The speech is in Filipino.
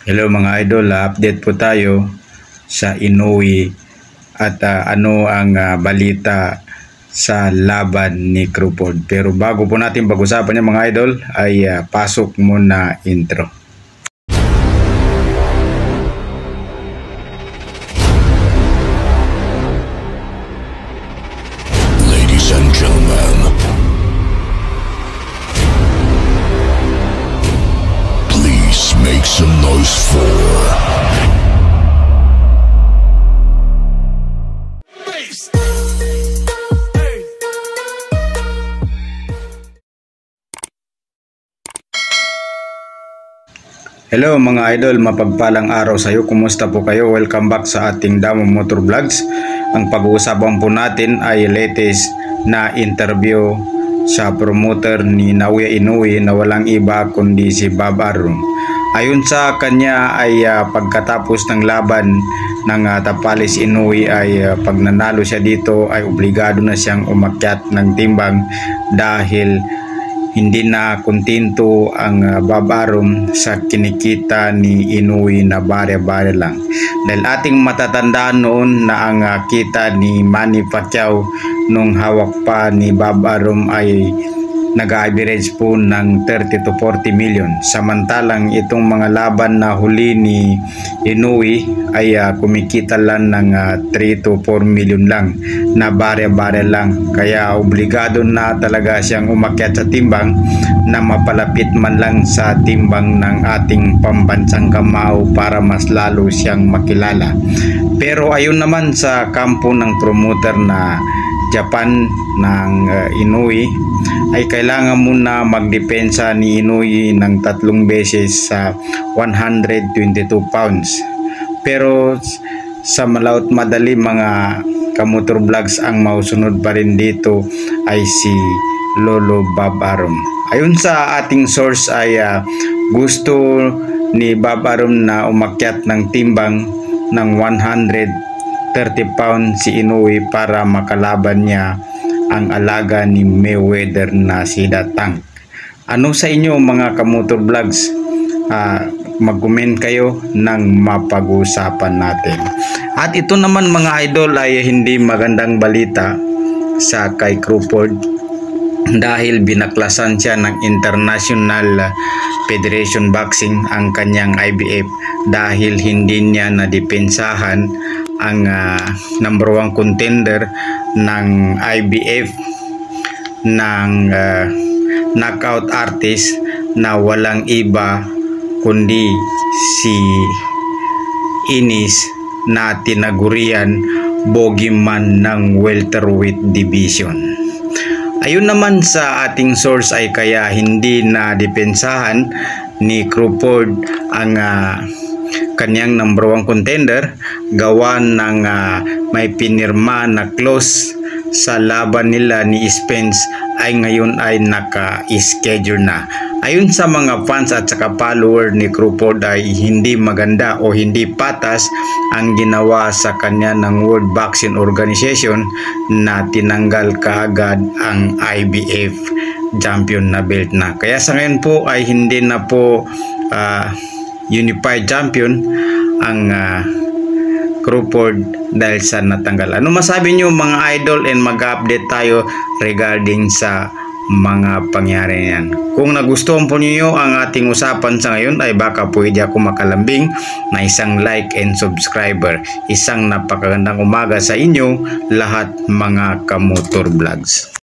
Hello mga idol, update po tayo sa Inoue at ano ang balita sa laban ni Crawford. Pero bago po natin pag-usapan yung mga idol ay pasok muna intro. Ladies and gentlemen, please make some noise for Hello mga idol, mapagpalang araw sa iyo. Kumusta po kayo? Welcome back sa ating Damo Motor Vlogs. Ang pag-uusapan po natin ay latest na interview sa promoter ni Naoya Inoue na walang iba kundi si Bob Arum. Ayon sa kanya ay pagkatapos ng laban ng Tapalis Inoue ay pag nanalo siya dito ay obligado na siyang umakyat ng timbang dahil hindi na kontento ang Bob Arum sa kinikita ni Inoue na bare-bare lang. Dahil ating matatandaan noon na ang kita ni Manny Pacquiao nung hawak pa ni Bob Arum ay nag-average po ng 30 to 40 million. Samantalang itong mga laban na huli ni Inoue ay kumikita lang ng 3 to 4 million lang na bare-bare lang. Kaya obligado na talaga siyang umakyat sa timbang na mapalapit man lang sa timbang ng ating pambansang kamao para mas lalo siyang makilala. Pero ayon naman sa kampo ng promoter na Japan ng Inoue ay kailangan muna magdepensa ni Inoue ng 3 beses sa 122 pounds. Pero sa malaut madali mga kamotor vlogs, ang mausunod pa rin dito ay si Lolo Bob Arum. Ayon sa ating source ay gusto ni Bob Arum na umakyat ng timbang ng 130 pounds si Inoue para makalaban niya ang alaga ni Mayweather na si Datang. Ano sa inyo mga kamotor vlogs? Mag-comment kayo nang mapag-usapan natin. At ito naman mga idol ay hindi magandang balita sa kay Crawford dahil binaklasan siya ng International Federation Boxing ang kanyang IBF dahil hindi niya nadepensahan ang number 1 contender ng IBF ng knockout artist na walang iba kundi si Inis na tinagurian bogeyman ng welterweight division. Ayon naman sa ating source ay kaya hindi na depensahan ni Crawford ang kanyang number 1 contender gawa ng may pinirma na clause sa laban nila ni Spence ay ngayon ay naka-schedule na. Ayon sa mga fans at saka follower ni Crawford ay hindi maganda o hindi patas ang ginawa sa kanya ng World Boxing Organization na tinanggal kaagad ang IBF champion na belt na. Kaya sa ngayon po ay hindi na po unified champion ang Crawford dahil sa natanggal. Ano masabi nyo mga idol, and mag-update tayo regarding sa mga pangyari niyan. Kung nagustuhan po niyo ang ating usapan sa ngayon ay baka pwede ako makalambing na isang like and subscriber. Isang napakagandang umaga sa inyo lahat mga kamotor vlogs.